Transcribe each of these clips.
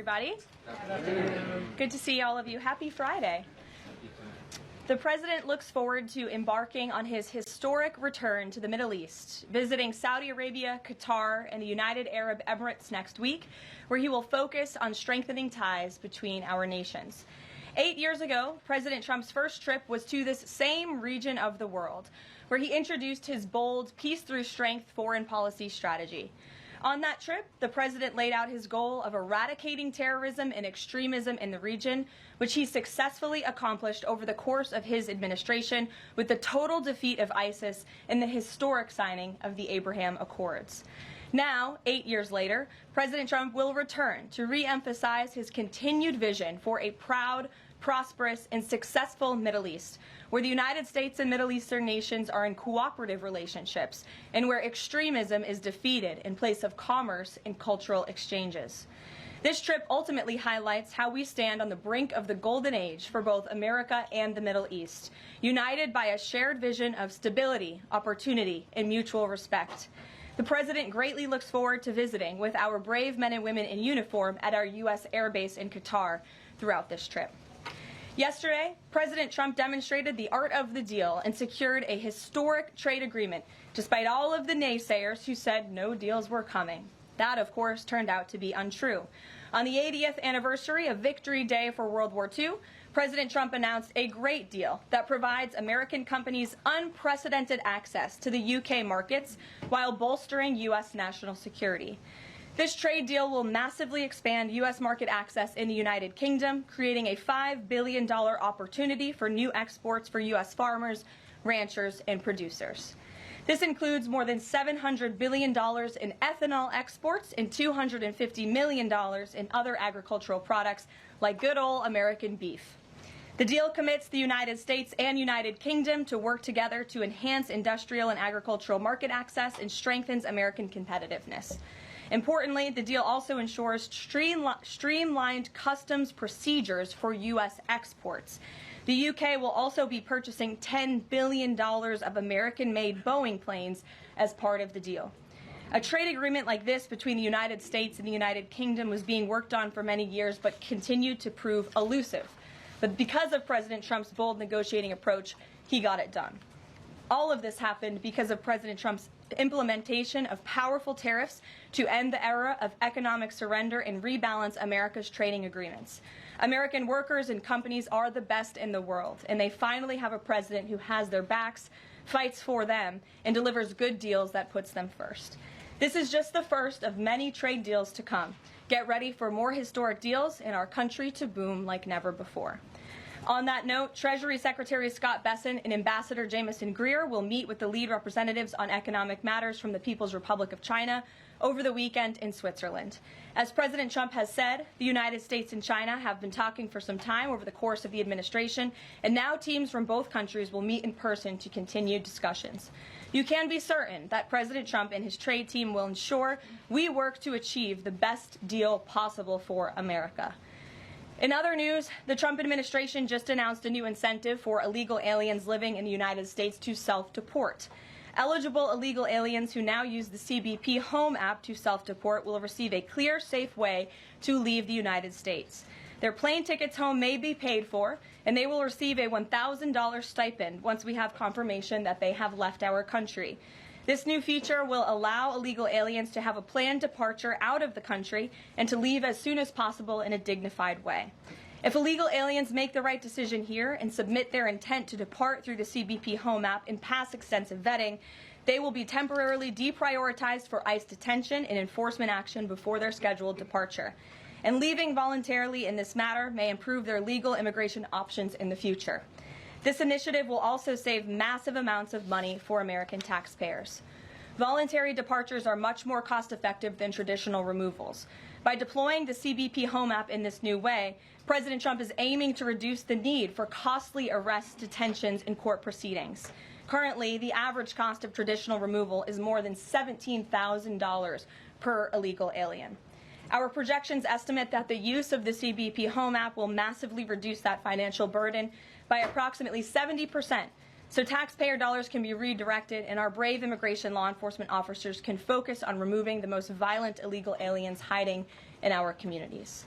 everybody. Good to see all of you. Happy Friday. The President looks forward to embarking on his historic return to the Middle East, visiting Saudi Arabia, Qatar, and the United Arab Emirates next week, where he will focus on strengthening ties between our nations. 8 years ago, President Trump's first trip was to this same region of the world, where he introduced his bold peace through strength foreign policy strategy. On that trip, the President laid out his goal of eradicating terrorism and extremism in the region, which he successfully accomplished over the course of his administration with the total defeat of ISIS and the historic signing of the Abraham Accords. Now, 8 years later, President Trump will return to re-emphasize his continued vision for a proud, prosperous, and successful Middle East, where the United States and Middle Eastern nations are in cooperative relationships, and where extremism is defeated in place of commerce and cultural exchanges. This trip ultimately highlights how we stand on the brink of the golden age for both America and the Middle East, united by a shared vision of stability, opportunity, and mutual respect. The President greatly looks forward to visiting with our brave men and women in uniform at our U.S. Air Base in Qatar throughout this trip. Yesterday, President Trump demonstrated the art of the deal and secured a historic trade agreement, despite all of the naysayers who said no deals were coming. That, of course, turned out to be untrue. On the 80th anniversary of Victory Day for World War II, President Trump announced a great deal that provides American companies unprecedented access to the UK markets while bolstering U.S. national security. This trade deal will massively expand U.S. market access in the United Kingdom, creating a $5 billion opportunity for new exports for U.S. farmers, ranchers, and producers. This includes more than $700 billion in ethanol exports and $250 million in other agricultural products like good old American beef. The deal commits the United States and United Kingdom to work together to enhance industrial and agricultural market access and strengthens American competitiveness. Importantly, the deal also ensures streamlined customs procedures for U.S. exports. The UK will also be purchasing $10 billion of American-made Boeing planes as part of the deal. A trade agreement like this between the United States and the United Kingdom was being worked on for many years but continued to prove elusive. But because of President Trump's bold negotiating approach, he got it done. All of this happened because of President Trump's implementation of powerful tariffs to end the era of economic surrender and rebalance America's trading agreements. American workers and companies are the best in the world, and they finally have a president who has their backs, fights for them, and delivers good deals that puts them first. This is just the first of many trade deals to come. Get ready for more historic deals and our country to boom like never before. On that note, Treasury Secretary Scott Bessent and Ambassador Jamieson Greer will meet with the lead representatives on economic matters from the People's Republic of China over the weekend in Switzerland. As President Trump has said, the United States and China have been talking for some time over the course of the administration, and now teams from both countries will meet in person to continue discussions. You can be certain that President Trump and his trade team will ensure we work to achieve the best deal possible for America. In other news, the Trump administration just announced a new incentive for illegal aliens living in the United States to self-deport. Eligible illegal aliens who now use the CBP Home app to self-deport will receive a clear, safe way to leave the United States. Their plane tickets home may be paid for, and they will receive a $1,000 stipend once we have confirmation that they have left our country. This new feature will allow illegal aliens to have a planned departure out of the country and to leave as soon as possible in a dignified way. If illegal aliens make the right decision here and submit their intent to depart through the CBP Home app and pass extensive vetting, they will be temporarily deprioritized for ICE detention and enforcement action before their scheduled departure. And leaving voluntarily in this matter may improve their legal immigration options in the future. This initiative will also save massive amounts of money for American taxpayers. Voluntary departures are much more cost-effective than traditional removals. By deploying the CBP Home app in this new way, President Trump is aiming to reduce the need for costly arrests, detentions, and court proceedings. Currently, the average cost of traditional removal is more than $17,000 per illegal alien. Our projections estimate that the use of the CBP Home app will massively reduce that financial burden by approximately 70%, so taxpayer dollars can be redirected and our brave immigration law enforcement officers can focus on removing the most violent illegal aliens hiding in our communities.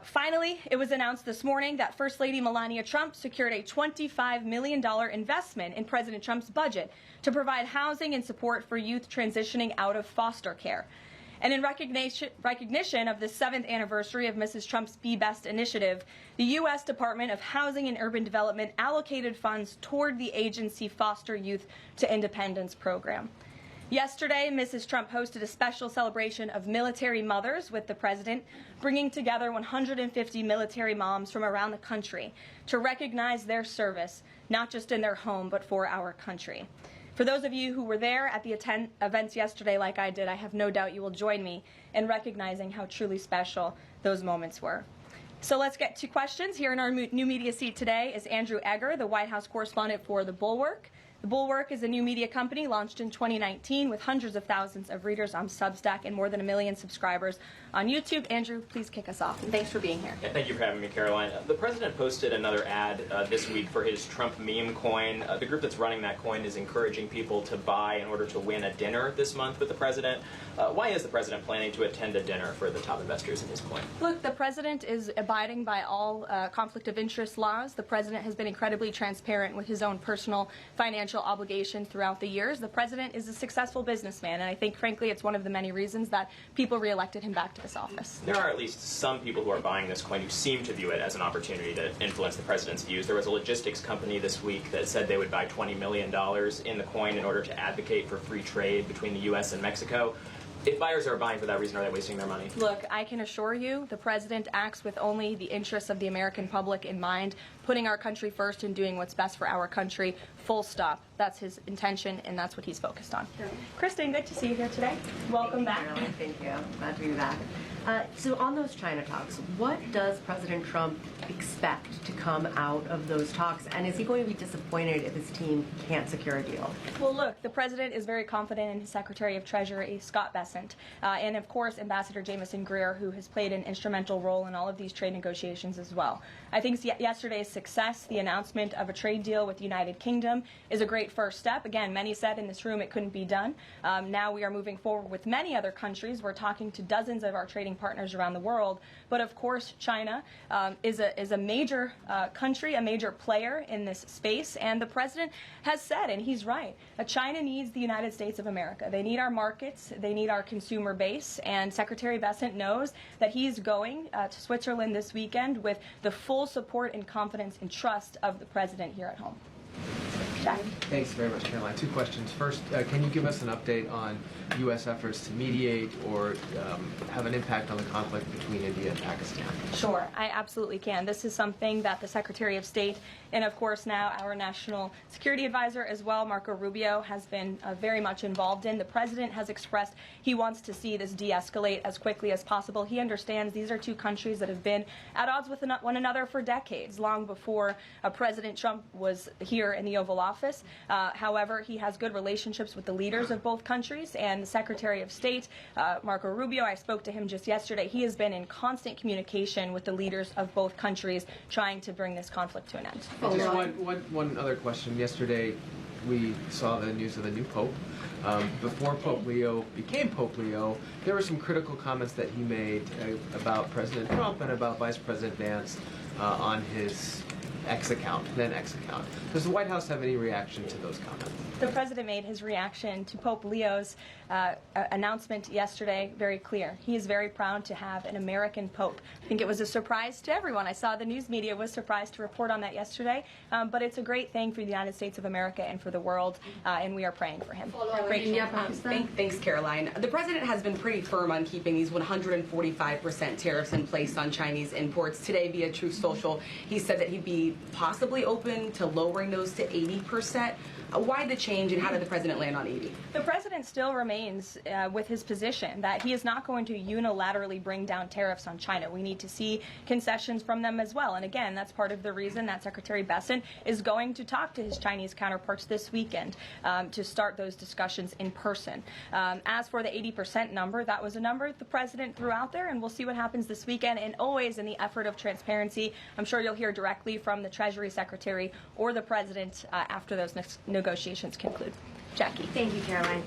Finally, it was announced this morning that First Lady Melania Trump secured a $25 million investment in President Trump's budget to provide housing and support for youth transitioning out of foster care. And in recognition of the 7th anniversary of Mrs. Trump's Be Best initiative, the U.S. Department of Housing and Urban Development allocated funds toward the agency Foster Youth to Independence program. Yesterday, Mrs. Trump hosted a special celebration of military mothers with the president, bringing together 150 military moms from around the country to recognize their service, not just in their home, but for our country. For those of you who were there at the events yesterday like I did, I have no doubt you will join me in recognizing how truly special those moments were. So let's get to questions. Here in our new media seat today is Andrew Egger, the White House correspondent for The Bulwark. The Bulwark is a new media company launched in 2019 with hundreds of thousands of readers on Substack and more than 1 million subscribers on YouTube. Andrew, please kick us off. And thanks for being here. Yeah, thank you for having me, Caroline. The president posted another ad this week for his Trump meme coin. The group that's running that coin is encouraging people to buy in order to win a dinner this month with the president. Why is the president planning to attend a dinner for the top investors in his coin? Look, the president is abiding by all conflict of interest laws. The president has been incredibly transparent with his own personal financial obligation throughout the years. The president is a successful businessman, and I think, frankly, it's one of the many reasons that people reelected him back to this office. There are at least some people who are buying this coin who seem to view it as an opportunity to influence the president's views. There was a logistics company this week that said they would buy $20 million in the coin in order to advocate for free trade between the U.S. and Mexico. If buyers are buying for that reason, are they wasting their money? Look, I can assure you the president acts with only the interests of the American public in mind, putting our country first and doing what's best for our country, full stop. That's his intention, and that's what he's focused on. Yeah. Kristen, good to see you here today. Welcome back. Caroline. Thank you. Glad to be back. So on those China talks, what does President Trump expect to come out of those talks? And is he going to be disappointed if his team can't secure a deal? Well, look, the president is very confident in his Secretary of Treasury, Scott Bessent, and, of course, Ambassador Jamieson Greer, who has played an instrumental role in all of these trade negotiations as well. I think yesterday's success, the announcement of a trade deal with the United Kingdom, is a great first step. Again, many said in this room it couldn't be done. Now we are moving forward with many other countries. We're talking to dozens of our trading partners around the world. But, of course, China is a major country, a major player in this space. And the president has said, and he's right, China needs the United States of America. They need our markets. They need our consumer base. And Secretary Bessent knows that he's going to Switzerland this weekend with the full support and confidence and trust of the president here at home. Jack? Thanks very much, Caroline. Two questions. First, can you give us an update on U.S. efforts to mediate or have an impact on the conflict between India and Pakistan? Sure, I absolutely can. This is something that the Secretary of State and, of course, now our National Security Advisor as well, Marco Rubio, has been very much involved in. The president has expressed he wants to see this de-escalate as quickly as possible. He understands these are two countries that have been at odds with one another for decades, long before President Trump was here in the Oval Office. However, he has good relationships with the leaders of both countries, and the Secretary of State, Marco Rubio, I spoke to him just yesterday. He has been in constant communication with the leaders of both countries trying to bring this conflict to an end. Just one other question. Yesterday, we saw the news of the new Pope. Before Pope Leo became Pope Leo, there were some critical comments that he made about President Trump and about Vice President Vance on his then X account. Does the White House have any reaction to those comments? The president made his reaction to Pope Leo's announcement yesterday very clear. He is very proud to have an American Pope. I think it was a surprise to everyone. I saw the news media was surprised to report on that yesterday, but it's a great thing for the United States of America and for the world, and we are praying for him. Thanks, Caroline. The president has been pretty firm on keeping these 145% tariffs in place on Chinese imports. Today, via Truth Social, he said that he'd be possibly open to lowering those to 80%. Why the change, and how did the president land on 80? The president still remains with his position that he is not going to unilaterally bring down tariffs on China. We need to see concessions from them as well. And again, that's part of the reason that Secretary Bessent is going to talk to his Chinese counterparts this weekend to start those discussions in person. As for the 80% number, that was a number the president threw out there, and we'll see what happens this weekend. And always in the effort of transparency, I'm sure you'll hear directly from the Treasury Secretary or the president after those negotiations conclude. Jackie. Thank you, Caroline.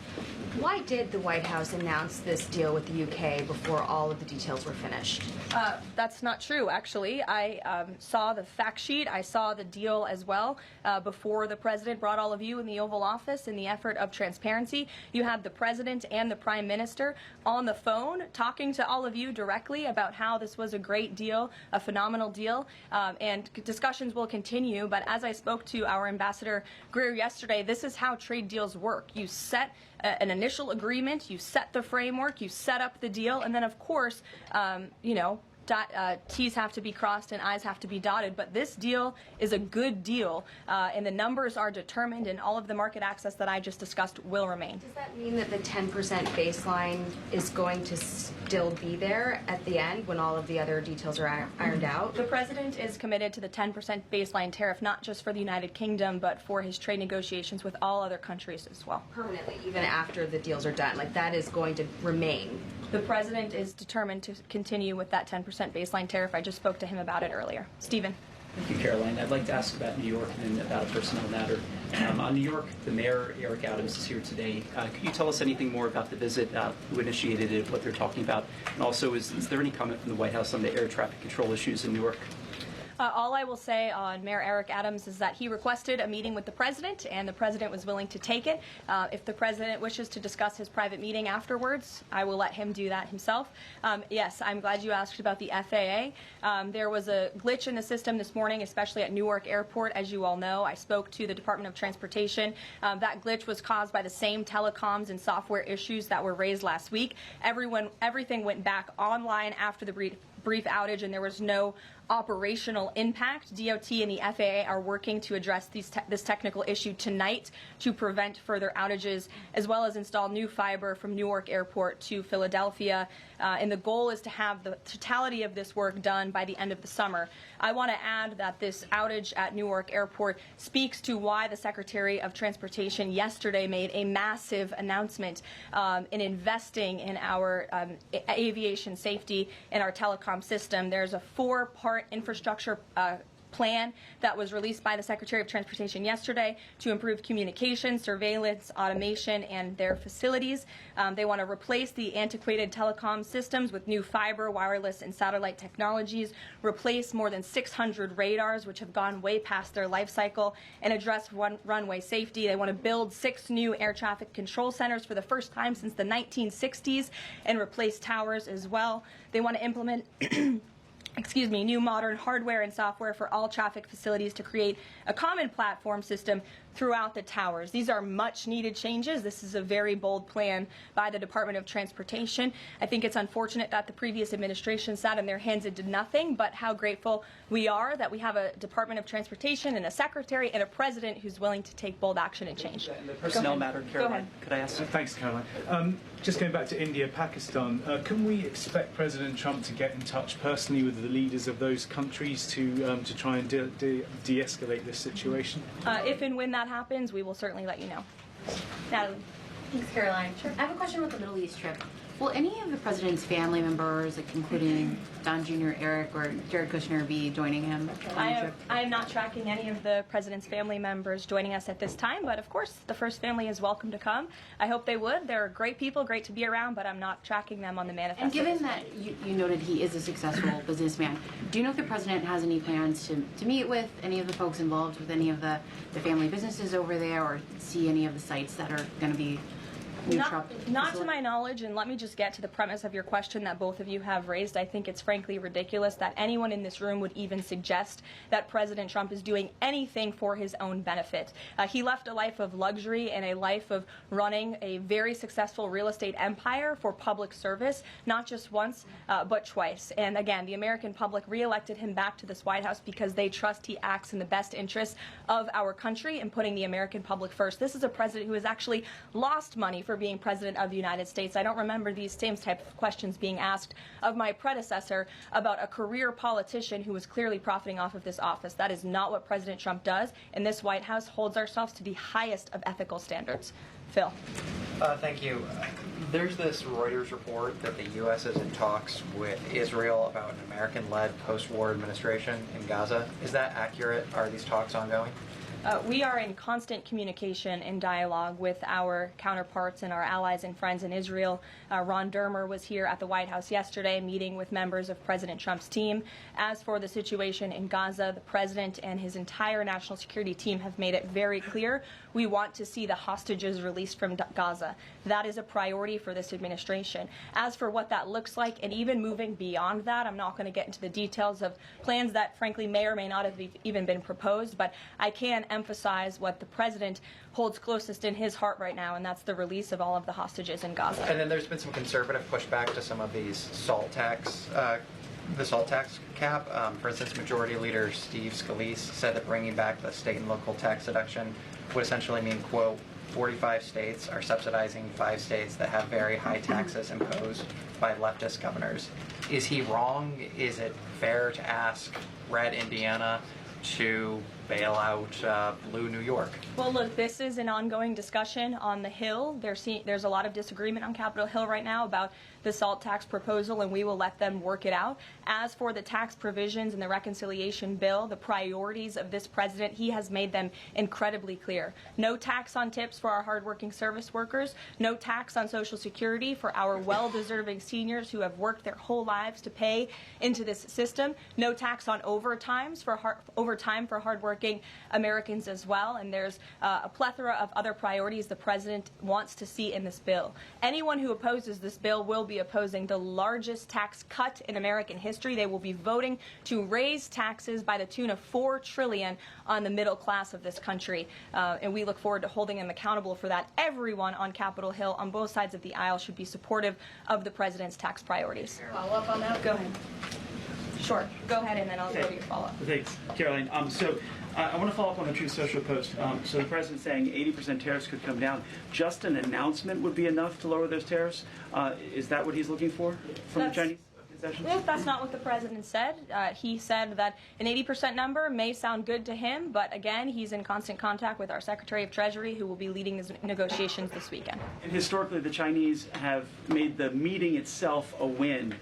Why did the White House announce this deal with the UK before all of the details were finished? That's not true, actually. I saw the fact sheet. I saw the deal as well before the president brought all of you in the Oval Office in the effort of transparency. You had the president and the prime minister on the phone talking to all of you directly about how this was a great deal, a phenomenal deal, and discussions will continue. But as I spoke to our Ambassador Greer yesterday, this is how trade deals work. You set an initial agreement, you set the framework, you set up the deal, and then of course, T's have to be crossed and I's have to be dotted. But this deal is a good deal, and the numbers are determined, and all of the market access that I just discussed will remain. Does that mean that the 10% baseline is going to still be there at the end when all of the other details are ironed out? The president is committed to the 10% baseline tariff, not just for the United Kingdom, but for his trade negotiations with all other countries as well. Permanently, even after the deals are done, like that is going to remain. The president is determined to continue with that 10% baseline tariff. I just spoke to him about it earlier. Stephen. Thank you, Caroline. I'd like to ask about New York and about a personnel matter. On New York, the mayor, Eric Adams, is here today. Could you tell us anything more about the visit, who initiated it, what they're talking about? And also, is there any comment from the White House on the air traffic control issues in New York? All I will say on Mayor Eric Adams is that he requested a meeting with the president, and the president was willing to take it. If the president wishes to discuss his private meeting afterwards, I will let him do that himself. Yes, I'm glad you asked about the FAA. There was a glitch in the system this morning, especially at Newark Airport, as you all know. I spoke to the Department of Transportation. That glitch was caused by the same telecoms and software issues that were raised last week. Everything went back online after the brief outage, and there was no operational impact. DOT and the FAA are working to address this technical issue tonight to prevent further outages, as well as install new fiber from Newark Airport to Philadelphia. And the goal is to have the totality of this work done by the end of the summer. I want to add that this outage at Newark Airport speaks to why the Secretary of Transportation yesterday made a massive announcement in investing in our aviation safety and our telecom system. There's a 4-part infrastructure plan that was released by the Secretary of Transportation yesterday to improve communication, surveillance, automation, and their facilities. They want to replace the antiquated telecom systems with new fiber, wireless, and satellite technologies, replace more than 600 radars, which have gone way past their life cycle, and address runway safety. They want to build 6 new air traffic control centers for the first time since the 1960s and replace towers as well. They want to implement new modern hardware and software for all traffic facilities to create a common platform system throughout the towers. These are much needed changes. This is a very bold plan by the Department of Transportation. I think it's unfortunate that the previous administration sat on their hands and did nothing, but how grateful we are that we have a Department of Transportation and a secretary and a president who's willing to take bold action and change. The personnel matter, Caroline, could I ask? Thanks, Caroline. Just going back to India-Pakistan, can we expect President Trump to get in touch personally with the leaders of those countries to try and de-escalate this situation? If and when that happens, we will certainly let you know. Natalie. Thanks, Caroline. Sure. I have a question about the Middle East trip. Will any of the president's family members, like including Don Jr., Eric, or Jared Kushner, be joining him on the trip? I am not tracking any of the president's family members joining us at this time, but of course the first family is welcome to come. I hope they would. They're great people, great to be around, but I'm not tracking them on the manifesto. And given that you noted he is a successful businessman, do you know if the president has any plans to meet with any of the folks involved with any of the family businesses over there, or see any of the sites that are going to be Not to my knowledge, and let me just get to the premise of your question that both of you have raised. I think it's frankly ridiculous that anyone in this room would even suggest that President Trump is doing anything for his own benefit. He left a life of luxury and a life of running a very successful real estate empire for public service, not just once, but twice. And again, the American public reelected him back to this White House because they trust he acts in the best interests of our country and putting the American public first. This is a president who has actually lost money for being president of the United States. I don't remember these same type of questions being asked of my predecessor about a career politician who was clearly profiting off of this office. That is not what President Trump does, and this White House holds ourselves to the highest of ethical standards. Phil. Thank you. There's this Reuters report that the U.S. is in talks with Israel about an American-led post-war administration in Gaza. Is that accurate? Are these talks ongoing? We are in constant communication and dialogue with our counterparts and our allies and friends in Israel. Ron Dermer was here at the White House yesterday meeting with members of President Trump's team. As for the situation in Gaza, the president and his entire national security team have made it very clear we want to see the hostages released from Gaza. That is a priority for this administration. As for what that looks like, and even moving beyond that, I'm not going to get into the details of plans that frankly may or may not have even been proposed, but I can emphasize what the president holds closest in his heart right now, and that's the release of all of the hostages in Gaza. And then there's been some conservative pushback to some of these salt tax, the salt tax cap. For instance, Majority Leader Steve Scalise said that bringing back the state and local tax deduction would essentially mean, quote, 45 states are subsidizing 5 states that have very high taxes imposed by leftist governors. Is he wrong? Is it fair to ask red Indiana to bail out blue New York? Well, look, this is an ongoing discussion on the Hill. There's a lot of disagreement on Capitol Hill right now about the SALT tax proposal, and we will let them work it out. As for the tax provisions in the reconciliation bill, the priorities of this president, he has made them incredibly clear. No tax on tips for our hardworking service workers, no tax on Social Security for our well-deserving seniors who have worked their whole lives to pay into this system, no tax on overtime for hardworking Americans as well, and there's a plethora of other priorities the president wants to see in this bill. Anyone who opposes this bill will be opposing the largest tax cut in American history. They will be voting to raise taxes by the tune of $4 trillion on the middle class of this country, and we look forward to holding them accountable for that. Everyone on Capitol Hill on both sides of the aisle should be supportive of the president's tax priorities. Follow up on that? Go ahead. Sure. Go ahead, and then I'll go to your follow-up. Thanks, Caroline. I want to follow up on the Truth Social post. So the president's saying 80% tariffs could come down. Just an announcement would be enough to lower those tariffs. Is that what he's looking for from the Chinese concessions? That's not what the president said. He said that an 80% number may sound good to him, but again, he's in constant contact with our Secretary of Treasury, who will be leading these negotiations this weekend. And historically, the Chinese have made the meeting itself a win.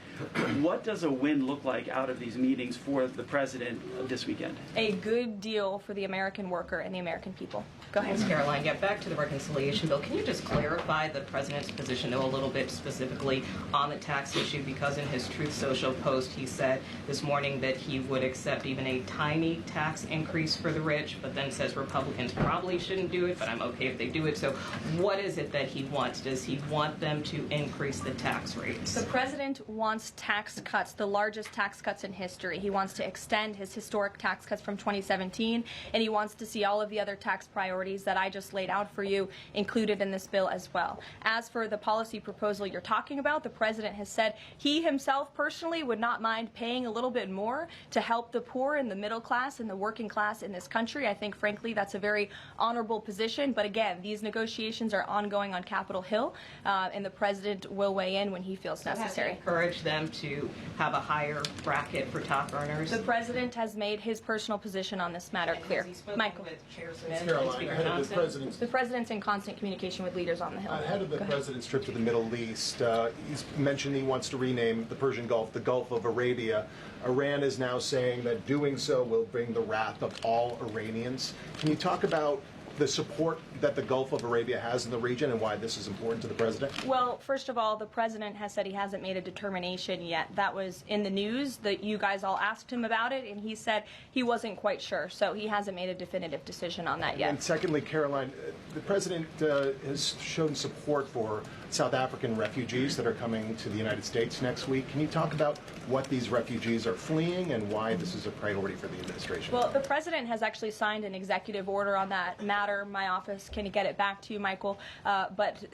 What does a win look like out of these meetings for the president this weekend? A good deal for the American worker and the American people. Go ahead. Thanks, Caroline. Yeah, back to the reconciliation bill. Can you just clarify the president's position, though, a little bit specifically on the tax issue? Because in his Truth Social post, he said this morning that he would accept even a tiny tax increase for the rich, but then says Republicans probably shouldn't do it, but I'm okay if they do it. So what is it that he wants? Does he want them to increase the tax rates? The president wants tax cuts, the largest tax cuts in history. He wants to extend his historic tax cuts from 2017, and he wants to see all of the other tax priorities that I just laid out for you included in this bill as well. As for the policy proposal you're talking about, the president has said he himself personally would not mind paying a little bit more to help the poor and the middle class and the working class in this country. I think, frankly, that's a very honorable position. But again, these negotiations are ongoing on Capitol Hill, and the president will weigh in when he feels necessary. Encourage them to have a higher bracket for top earners. The president has made his personal position on this matter clear. Michael. With Chair Smith and Caroline, Speaker ahead of Johnson. the The president's in constant communication with leaders on the Hill. Ahead of the Go ahead. president's trip to the Middle East, he's mentioned he wants to rename the Persian Gulf the Gulf of Arabia. Iran is now saying that doing so will bring the wrath of all Iranians. Can you talk about the support that the Gulf of Arabia has in the region and why this is important to the president? Well, first of all, the president has said he hasn't made a determination yet. That was in the news that you guys all asked him about it, and he said he wasn't quite sure. So he hasn't made a definitive decision on that yet. And secondly, Caroline, the president has shown support for South African refugees that are coming to the United States next week. Can you talk about what these refugees are fleeing and why this is a priority for the administration? Well, the president has actually signed an executive order on that matter. My office can get it back to you, Michael. But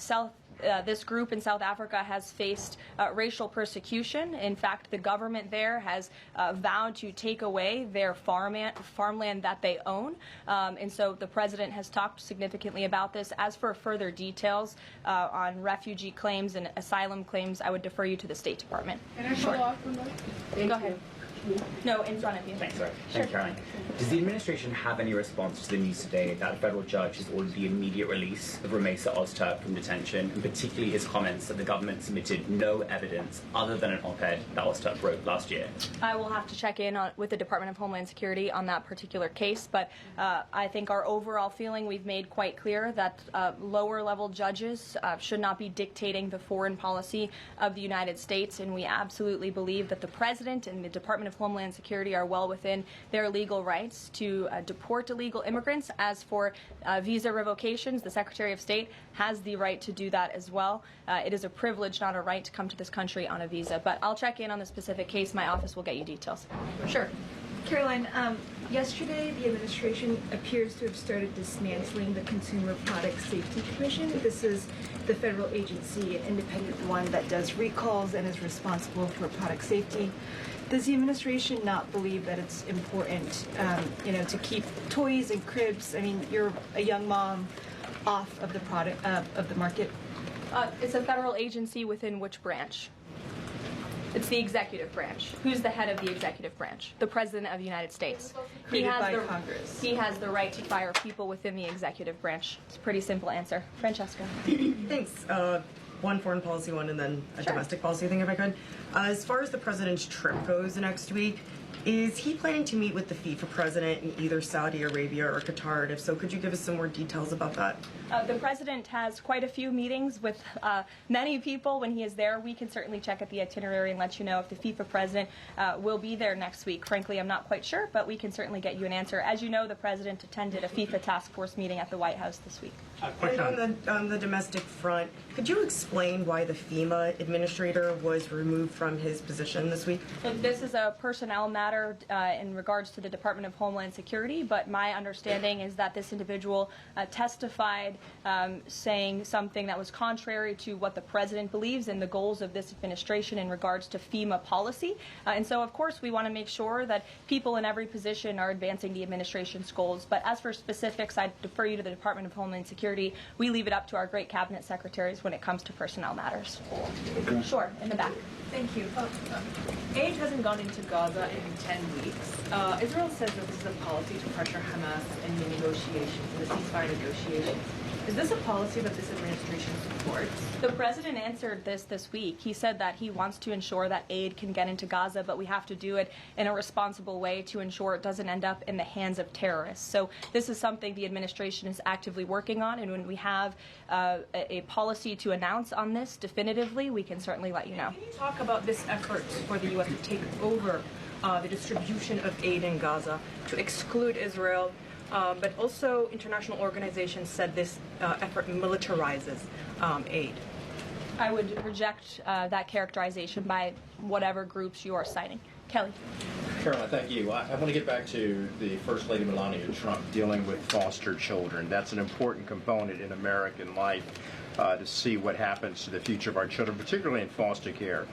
this group in South Africa has faced racial persecution. In fact, the government there has vowed to take away their farmland that they own. And so the president has talked significantly about this. As for further details on refugee claims and asylum claims, I would defer you to the State Department. Can I follow up on that? Go ahead. No, in front of you. Thanks, sorry. Thank you, Caroline. Does the administration have any response to the news today that a federal judge has ordered the immediate release of Ramesa Ozturk from detention, and particularly his comments that the government submitted no evidence other than an op-ed that Ozturk wrote last year? I will have to check in with the Department of Homeland Security on that particular case, but I think our overall feeling, we've made quite clear that lower-level judges should not be dictating the foreign policy of the United States, and we absolutely believe that the President and the Department of Homeland Security are well within their legal rights to deport illegal immigrants. As for visa revocations, the Secretary of State has the right to do that as well. It is a privilege, not a right, to come to this country on a visa. But I'll check in on the specific case. My office will get you details. Sure. Caroline, yesterday the administration appears to have started dismantling the Consumer Product Safety Commission. This is the federal agency, an independent one that does recalls and is responsible for product safety. Does the administration not believe that it's important, to keep toys and cribs? I mean, you're a young mom, off of the product of the market. It's a federal agency within which branch? It's the executive branch. Who's the head of the executive branch? The President of the United States. Created by Congress. He has the right to fire people within the executive branch. It's a pretty simple answer. Francesca. Thanks. One foreign policy one and then a domestic policy thing, if I could. As far as the president's trip goes next week, is he planning to meet with the FIFA president in either Saudi Arabia or Qatar? And if so, could you give us some more details about that? The president has quite a few meetings with many people when he is there. We can certainly check at the itinerary and let you know if the FIFA president will be there next week. Frankly, I'm not quite sure, but we can certainly get you an answer. As you know, the president attended a FIFA task force meeting at the White House this week. And on the domestic front, could you explain why the FEMA administrator was removed from his position this week? This is a personnel matter in regards to the Department of Homeland Security, but my understanding is that this individual testified saying something that was contrary to what the president believes and the goals of this administration in regards to FEMA policy. And so, of course, we want to make sure that people in every position are advancing the administration's goals. But as for specifics, I defer you to the Department of Homeland Security. We leave it up to our great cabinet secretaries when it comes to personnel matters. Sure, in the back. Thank you. Aid hasn't gone into Gaza in 10 weeks. Israel says that this is a policy to pressure Hamas in the negotiations, in the ceasefire negotiations. Is this a policy that this administration supports? The president answered this week. He said that he wants to ensure that aid can get into Gaza, but we have to do it in a responsible way to ensure it doesn't end up in the hands of terrorists. So this is something the administration is actively working on, and when we have a policy to announce on this definitively, we can certainly let you know. Can you talk about this effort for the U.S. to take over the distribution of aid in Gaza, to exclude Israel? But also international organizations said this effort militarizes aid. I would reject that characterization by whatever groups you are citing. Kelly. Caroline, thank you. I want to get back to the First Lady Melania Trump dealing with foster children. That's an important component in American life to see what happens to the future of our children, particularly in foster care.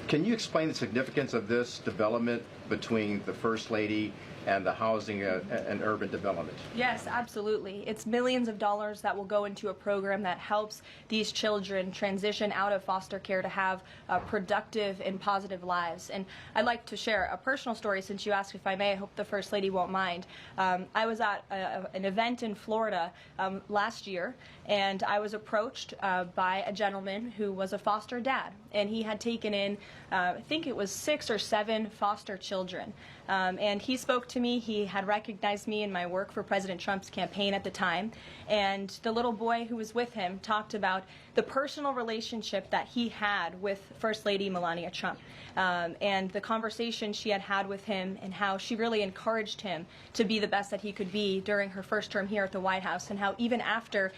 Can you explain the significance of this development between the First Lady and the housing and urban development? Yes, absolutely. It's millions of dollars that will go into a program that helps these children transition out of foster care to have productive and positive lives. And I'd like to share a personal story since you asked if I may. I hope the First Lady won't mind. I was at an event in Florida last year, and I was approached by a gentleman who was a foster dad. And he had taken in, I think it was 6 or 7 foster children. And he spoke to me. He had recognized me in my work for President Trump's campaign at the time. And the little boy who was with him talked about the personal relationship that he had with First Lady Melania Trump. And the conversation she had had with him and how she really encouraged him to be the best that he could be during her first term here at the White House, and how even after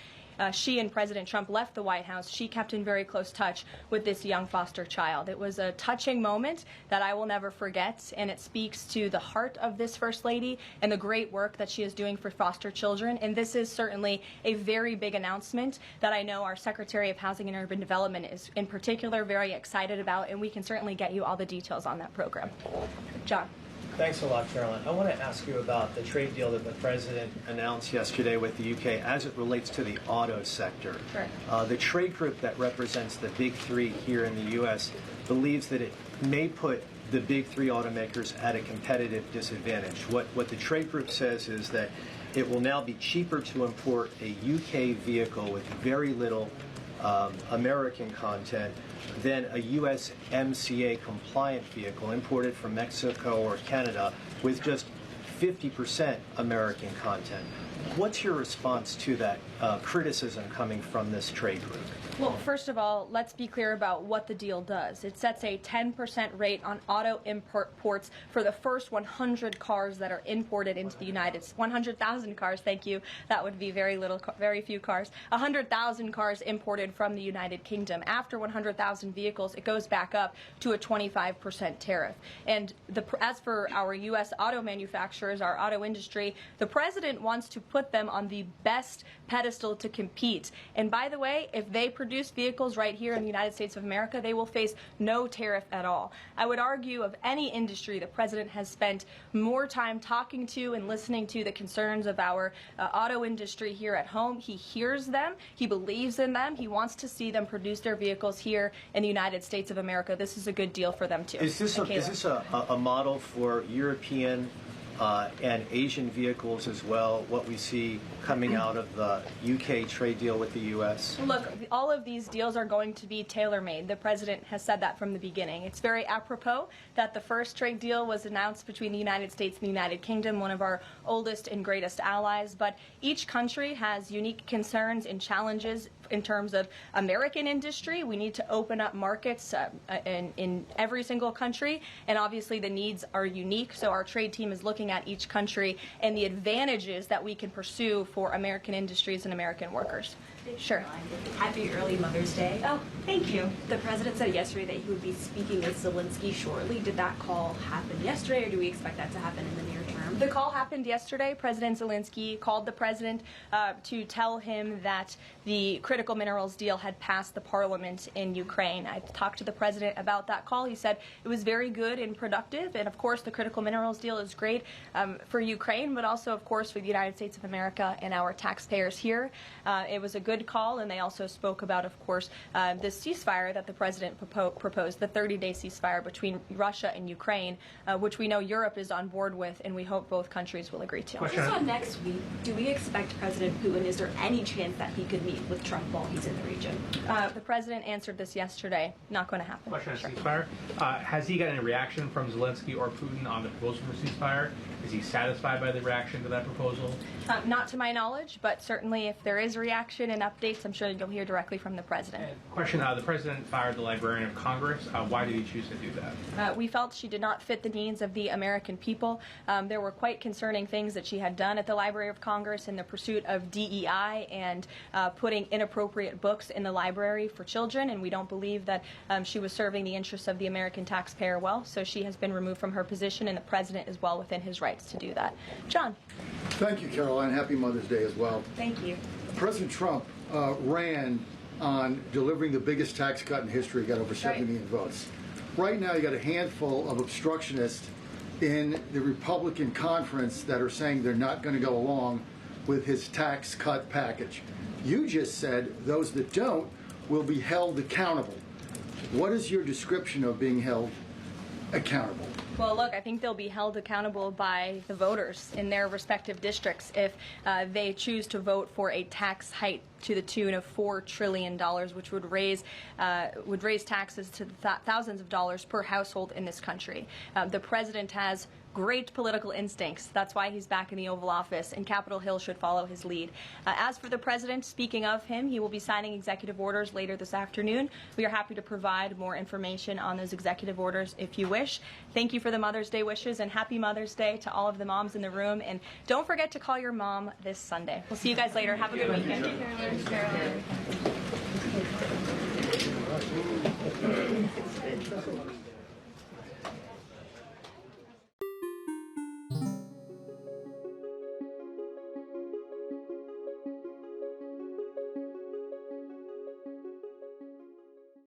she and President Trump left the White House, she kept in very close touch with this young foster child. It was a touching moment that I will never forget, and it speaks to the heart of this First Lady and the great work that she is doing for foster children. And this is certainly a very big announcement that I know our Secretary of Housing and Urban Development is in particular very excited about, and we can certainly get you all the details on that program. John. Thanks a lot, Caroline. I want to ask you about the trade deal that the President announced yesterday with the UK as it relates to the auto sector. Sure. The trade group that represents the big three here in the U.S. believes that it may put the big three automakers at a competitive disadvantage. What the trade group says is that it will now be cheaper to import a UK vehicle with very little American content than a USMCA compliant vehicle imported from Mexico or Canada with just 50% American content. What's your response to that criticism coming from this trade group? Well, first of all, let's be clear about what the deal does. It sets a 10% rate on auto imports for the first 100 cars that are imported into the United States. 100,000 cars, thank you. That would be very few cars. 100,000 cars imported from the United Kingdom. After 100,000 vehicles, it goes back up to a 25% tariff. And as for our U.S. auto manufacturers, our auto industry, the president wants to put them on the best pedestal to compete. And by the way, if they produce vehicles right here in the United States of America, they will face no tariff at all. I would argue of any industry, the president has spent more time talking to and listening to the concerns of our auto industry here at home. He hears them, he believes in them, he wants to see them produce their vehicles here in the United States of America. This is a good deal for them too. Is this a model for European and Asian vehicles as well, what we see coming out of the UK trade deal with the US? Look, all of these deals are going to be tailor-made. The president has said that from the beginning. It's very apropos that the first trade deal was announced between the United States and the United Kingdom, one of our oldest and greatest allies, but each country has unique concerns and challenges in terms of American industry. We need to open up markets in every single country, and obviously the needs are unique, so our trade team is looking at each country and the advantages that we can pursue for American industries and American workers. Sure. Happy early Mother's Day. Oh, thank you. The president said yesterday that he would be speaking with Zelensky shortly. Did that call happen yesterday, or do we expect that to happen in the near term? The call happened yesterday. President Zelensky called the president to tell him that the critical minerals deal had passed the parliament in Ukraine. I talked to the president about that call. He said it was very good and productive, and of course the critical minerals deal is great for Ukraine, but also of course for the United States of America and our taxpayers here. It was a good call, and they also spoke about, of course, the ceasefire that the president proposed, the 30-day ceasefire between Russia and Ukraine, which we know Europe is on board with, and we hope both countries will agree to. Just on next week, do we expect President Putin, is there any chance that he could meet with Trump while he's in the region? The president answered this yesterday. Not going to happen. Question on ceasefire. Has he got any reaction from Zelensky or Putin on the proposal for ceasefire? Is he satisfied by the reaction to that proposal? Not to my knowledge, but certainly if there is a reaction and updates, I'm sure you'll hear directly from the president. Question, the president fired the Librarian of Congress. Why did he choose to do that? We felt she did not fit the needs of the American people. There were quite concerning things that she had done at the Library of Congress in the pursuit of DEI and putting inappropriate books in the library for children, and we don't believe that she was serving the interests of the American taxpayer well, so she has been removed from her position, and the president is well within his rights to do that. John. Thank you, Caroline. Happy Mother's Day as well. Thank you. President Trump ran on delivering the biggest tax cut in history, got over 70 million votes. Right now, you got a handful of obstructionists in the Republican conference that are saying they're not going to go along with his tax cut package. You just said those that don't will be held accountable. What is your description of being held accountable? Well, look, I think they'll be held accountable by the voters in their respective districts if they choose to vote for a tax hike to the tune of $4 trillion, which would raise taxes to thousands of dollars per household in this country. The president has great political instincts. That's why he's back in the Oval Office, and Capitol Hill should follow his lead. As for the president, speaking of him, he will be signing executive orders later this afternoon. We are happy to provide more information on those executive orders if you wish. Thank you for the Mother's Day wishes, and happy Mother's Day to all of the moms in the room. And don't forget to call your mom this Sunday. We'll see you guys later. Have a good weekend. Thank you, Caroline.